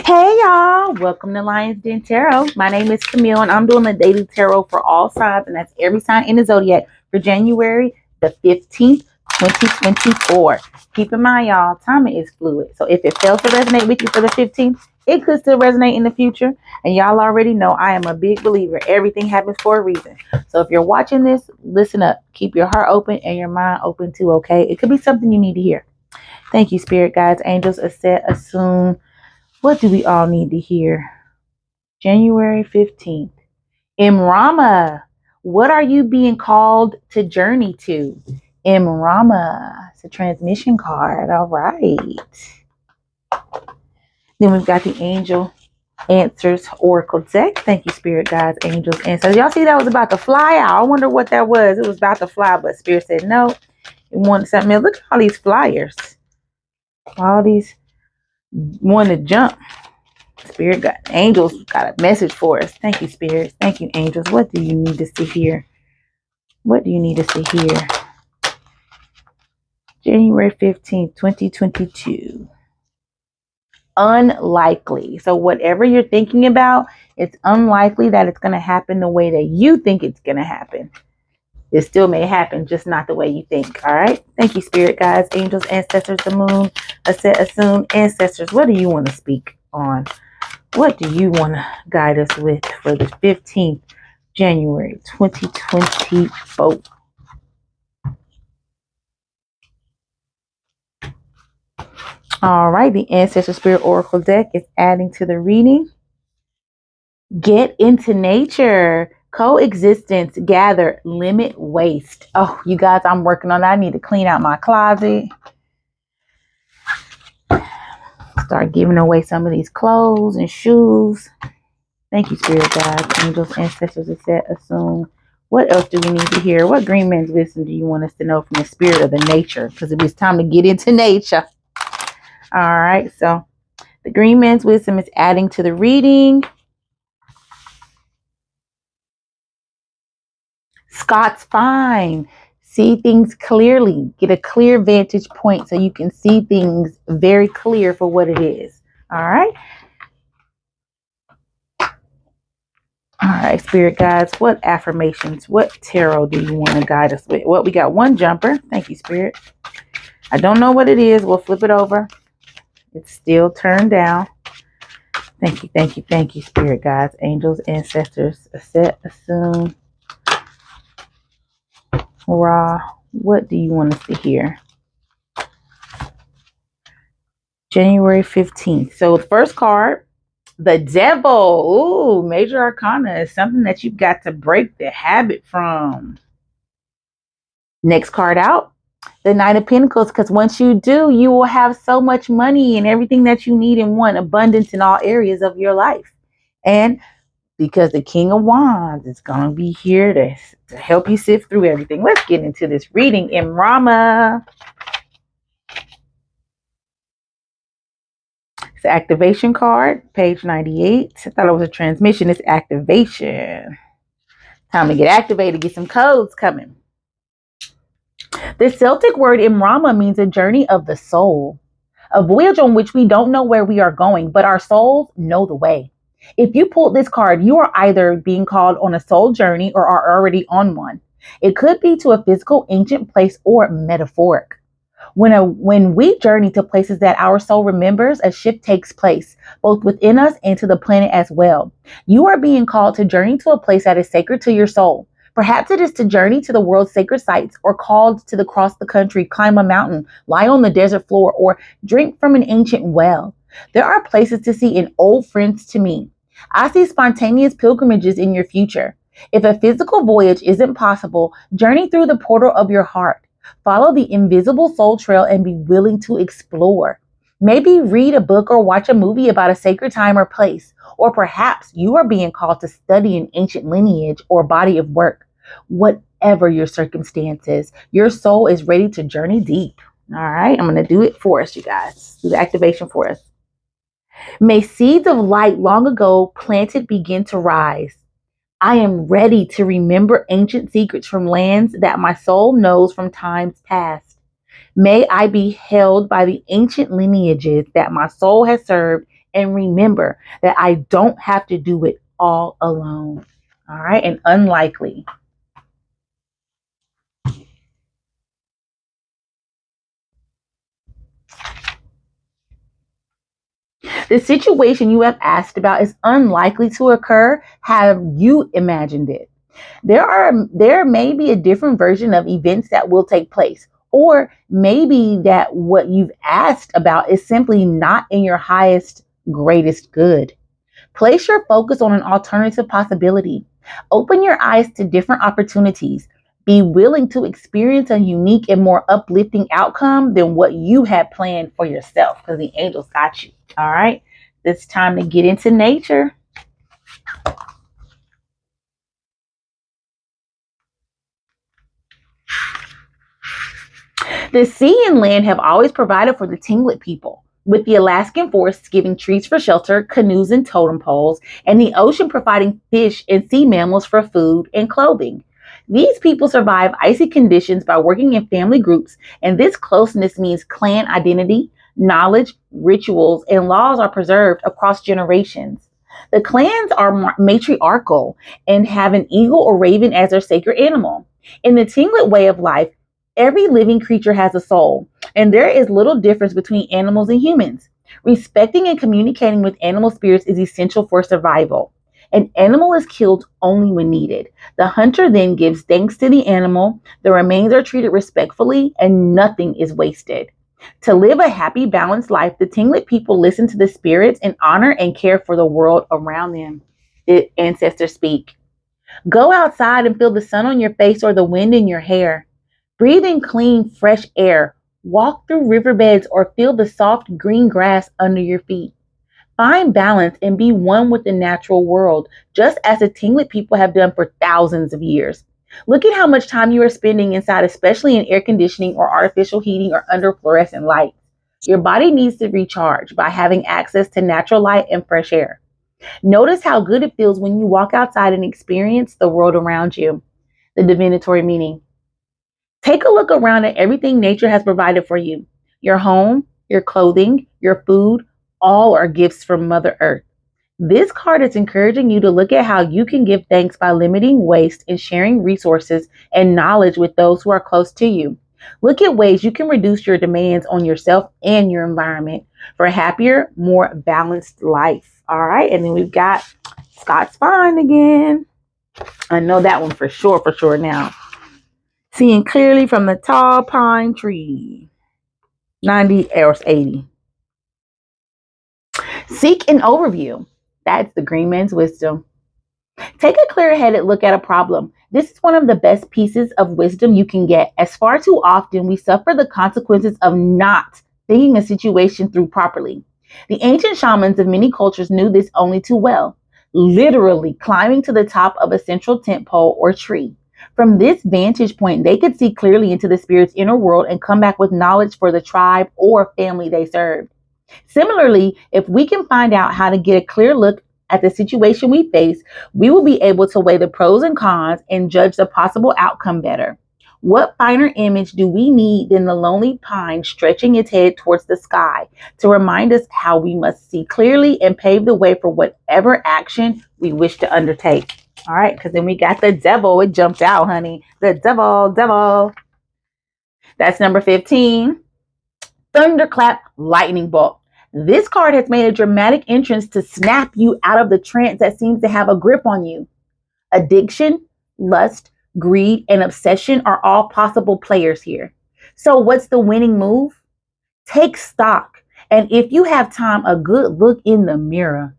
Hey y'all, welcome to Lions Den Tarot. My name is Camille and I'm doing the daily tarot for all signs, and that's every sign in the zodiac for January the 15th, 2024. Keep in mind, y'all, timing is fluid. So if it fails to resonate with you for the 15th, it could still resonate in the future. And y'all already know I am a big believer. Everything happens for a reason. So if you're watching this, listen up. Keep your heart open and your mind open too, okay? It could be something you need to hear. Thank you, Spirit Guides, Angels, assume. What do we all need to hear? January 15th. Imrama, what are you being called to journey to? Imrama, it's a transmission card. All right. Then we've got the Angel Answers Oracle deck. Thank you, Spirit Guides, Angels, Answers. Y'all see that was about to fly out. I wonder what that was. It was about to fly, but Spirit said no. It wanted something else. Look at all these flyers. All these want to jump. Spirit got angels got a message for us. Thank you, Spirit. Thank you, angels. What do you need to see here? What do you need to see here? January 15th, 2022. Unlikely. So whatever you're thinking about, it's unlikely that it's going to happen the way that you think it's going to happen. It still may happen, just not the way you think. All right. Thank you, Spirit Guides, angels, ancestors, the moon, assume, ancestors. What do you want to speak on? What do you want to guide us with for the 15th January 2024? All right, the Ancestor Spirit Oracle deck is adding to the reading. Get into nature. Coexistence, gather, limit waste. Oh, you guys, I'm working on that. I need to clean out my closet. Start giving away some of these clothes and shoes. Thank you, Spirit Guides, Angels, Ancestors, assume. What else do we need to hear? What green man's wisdom do you want us to know from the spirit of the nature? Because it was time to get into nature. All right, so the green man's wisdom is adding to the reading. Scott's fine. See things clearly. Get a clear vantage point so you can see things very clear for what it is. All right. All right, Spirit Guides, what affirmations, what tarot do you want to guide us with? Well, we got one jumper. Thank you, Spirit. I don't know what it is. We'll flip it over. It's still turned down. Thank you, thank you, thank you, Spirit Guides, angels, ancestors, assume. Ra, what do you want us to hear? January 15th. So the first card, the devil. Ooh, major arcana is something that you've got to break the habit from. Next card out, the Knight of Pentacles, because once you do, you will have so much money and everything that you need and want, abundance in all areas of your life. And because the King of Wands is going to be here to help you sift through everything. Let's get into this reading in Rama. It's the activation card, page 98. I thought it was a transmission. It's activation. Time to get activated, get some codes coming. The Celtic word Imrama means a journey of the soul, a voyage on which we don't know where we are going, but our souls know the way. If you pulled this card, you are either being called on a soul journey or are already on one. It could be to a physical, ancient place or metaphoric. When we journey to places that our soul remembers, a shift takes place, both within us and to the planet as well. You are being called to journey to a place that is sacred to your soul. Perhaps it is to journey to the world's sacred sites, or called to cross the country, climb a mountain, lie on the desert floor, or drink from an ancient well. There are places to see and old friends to meet. I see spontaneous pilgrimages in your future. If a physical voyage isn't possible, journey through the portal of your heart. Follow the invisible soul trail and be willing to explore. Maybe read a book or watch a movie about a sacred time or place. Or perhaps you are being called to study an ancient lineage or body of work. Whatever your circumstances, your soul is ready to journey deep. All right, I'm going to do it for us, you guys. Do the activation for us. May seeds of light long ago planted begin to rise. I am ready to remember ancient secrets from lands that my soul knows from times past. May I be held by the ancient lineages that my soul has served And remember that I don't have to do it all alone. All right. And unlikely. The situation you have asked about is unlikely to occur. Have you imagined it? There may be a different version of events that will take place, or maybe that what you've asked about is simply not in your highest greatest good. Place your focus on an alternative possibility. Open your eyes to different opportunities. Be willing to experience a unique and more uplifting outcome than what you had planned for yourself, because the angels got you. All right. It's time to get into nature. The sea and land have always provided for the Tlingit people, with the Alaskan forests giving trees for shelter, canoes and totem poles, and the ocean providing fish and sea mammals for food and clothing. These people survive icy conditions by working in family groups, and this closeness means clan identity, knowledge, rituals, and laws are preserved across generations. The clans are matriarchal and have an eagle or raven as their sacred animal. In the Tlingit way of life, every living creature has a soul, and there is little difference between animals and humans. Respecting and communicating with animal spirits is essential for survival. An animal is killed only when needed. The hunter then gives thanks to the animal, the remains are treated respectfully, and nothing is wasted. To live a happy, balanced life, the Tlingit people listen to the spirits and honor and care for the world around them. The ancestors speak. Go outside and feel the sun on your face or the wind in your hair. Breathe in clean, fresh air. Walk through riverbeds or feel the soft green grass under your feet. Find balance and be one with the natural world, just as the Tlingit people have done for thousands of years. Look at how much time you are spending inside, especially in air conditioning or artificial heating or under fluorescent lights. Your body needs to recharge by having access to natural light and fresh air. Notice how good it feels when you walk outside and experience the world around you. The divinatory meaning. Take a look around at everything nature has provided for you. Your home, your clothing, your food, all are gifts from Mother Earth. This card is encouraging you to look at how you can give thanks by limiting waste and sharing resources and knowledge with those who are close to you. Look at ways you can reduce your demands on yourself and your environment for a happier, more balanced life. All right, and then we've got Scott's Find again. I know that one for sure now. Seeing clearly from the tall pine tree. 90 or 80. Seek an overview. That's the green man's wisdom. Take a clear-headed look at a problem. This is one of the best pieces of wisdom you can get, as far too often we suffer the consequences of not thinking a situation through properly. The ancient shamans of many cultures knew this only too well, literally climbing to the top of a central tent pole or tree. From this vantage point, they could see clearly into the spirit's inner world and come back with knowledge for the tribe or family they served. Similarly, if we can find out how to get a clear look at the situation we face, we will be able to weigh the pros and cons and judge the possible outcome better. What finer image do we need than the lonely pine stretching its head towards the sky to remind us how we must see clearly and pave the way for whatever action we wish to undertake? All right, because then we got the devil. It jumped out, honey. The devil. That's number 15. Thunderclap lightning bolt. This card has made a dramatic entrance to snap you out of the trance that seems to have a grip on you. Addiction, lust, greed, and obsession are all possible players here. So what's the winning move? Take stock. And if you have time, a good look in the mirror.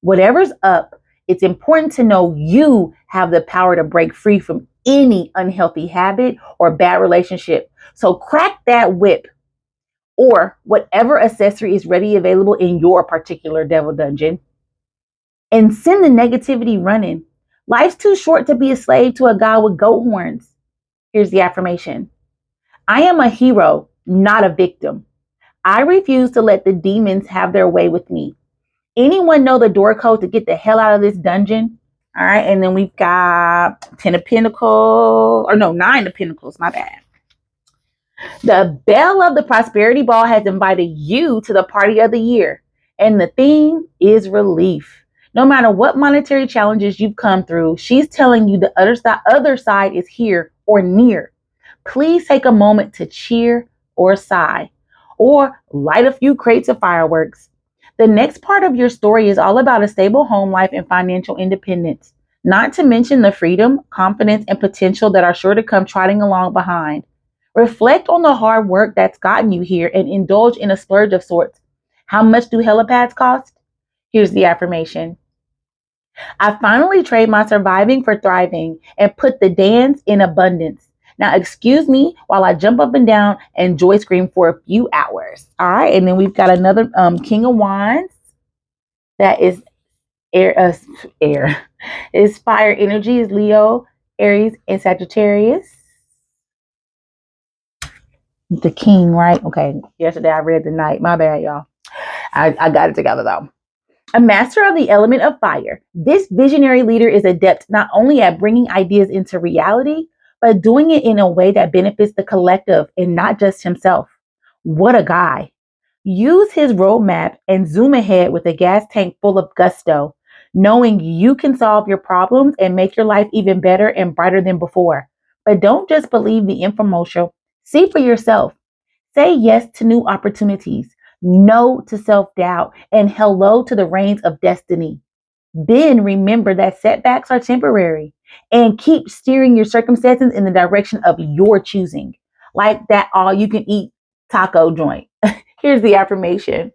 Whatever's up, it's important to know you have the power to break free from any unhealthy habit or bad relationship. So crack that whip or whatever accessory is ready available in your particular devil dungeon and send the negativity running. Life's too short to be a slave to a guy with goat horns. Here's the affirmation. I am a hero, not a victim. I refuse to let the demons have their way with me. Anyone know the door code to get the hell out of this dungeon? All right, and then we've got 10 of Pentacles, or no, 9 of Pentacles, my bad. The belle of the prosperity ball has invited you to the party of the year. And the theme is relief. No matter what monetary challenges you've come through, she's telling you the other side is here or near. Please take a moment to cheer or sigh or light a few crates of fireworks. The next part of your story is all about a stable home life and financial independence, not to mention the freedom, confidence, and potential that are sure to come trotting along behind. Reflect on the hard work that's gotten you here and indulge in a splurge of sorts. How much do helipads cost? Here's the affirmation. I finally trade my surviving for thriving and put the dance in abundance. Now, excuse me while I jump up and down and joy scream for a few hours. All right. And then we've got another King of Wands that is air. Is fire energy, is Leo, Aries, and Sagittarius. The king, right? Okay. Yesterday I read the night. My bad, y'all. I got it together though. A master of the element of fire, this visionary leader is adept not only at bringing ideas into reality, but doing it in a way that benefits the collective and not just himself. What a guy. Use his roadmap and zoom ahead with a gas tank full of gusto, knowing you can solve your problems and make your life even better and brighter than before. But don't just believe the infomercial. See for yourself. Say yes to new opportunities, no to self doubt, and hello to the reins of destiny. Then remember that setbacks are temporary and keep steering your circumstances in the direction of your choosing, like that all you can eat taco joint. Here's the affirmation.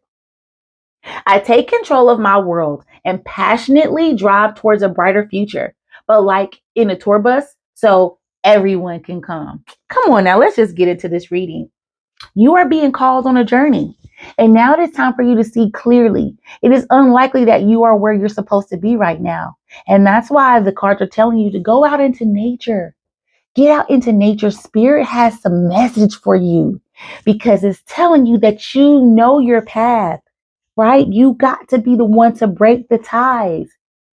I take control of my world and passionately drive towards a brighter future, but like in a tour bus, so everyone can come. Come on now, let's just get into this reading. You are being called on a journey. And now it is time for you to see clearly. It is unlikely that you are where you're supposed to be right now. And that's why the cards are telling you to go out into nature. Get out into nature. Spirit has some message for you because it's telling you that you know your path, right? You got to be the one to break the ties.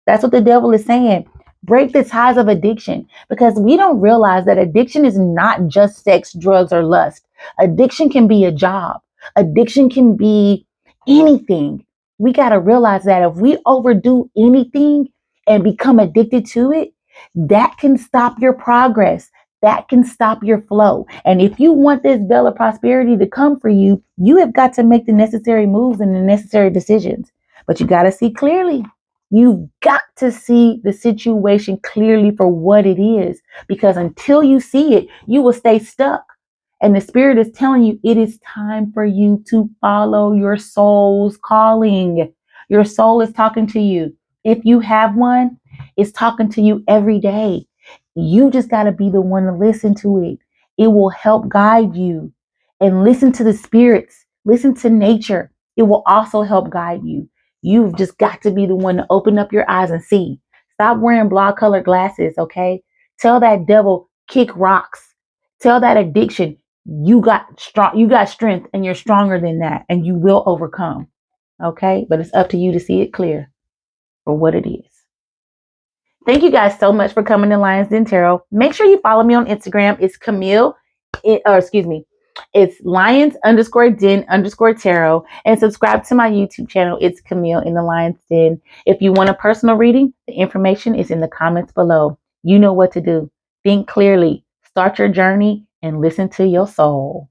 That's what the devil is saying. Break the ties of addiction because we don't realize that addiction is not just sex, drugs, or lust. Addiction can be a job. Addiction can be anything. We got to realize that if we overdo anything and become addicted to it, that can stop your progress. That can stop your flow. And if you want this bell of prosperity to come for you, you have got to make the necessary moves and the necessary decisions. But you got to see clearly. You've got to see the situation clearly for what it is, because until you see it, you will stay stuck. And the spirit is telling you it is time for you to follow your soul's calling. Your soul is talking to you. If you have one, it's talking to you every day. You just got to be the one to listen to it. It will help guide you. And listen to the spirits. Listen to nature. It will also help guide you. You've just got to be the one to open up your eyes and see. Stop wearing blood colored glasses, okay? Tell that devil, kick rocks. Tell that addiction, you got strength and you're stronger than that and you will overcome. Okay? But it's up to you to see it clear for what it is. Thank you guys so much for coming to Lions Den Tarot. Make sure you follow me on Instagram. It's Camille, it's Lions_Den_Tarot, and subscribe to my YouTube channel. It's Camille in the Lions Den. If you want a personal reading, the information is in the comments below. You know what to do. Think clearly, start your journey, and listen to your soul.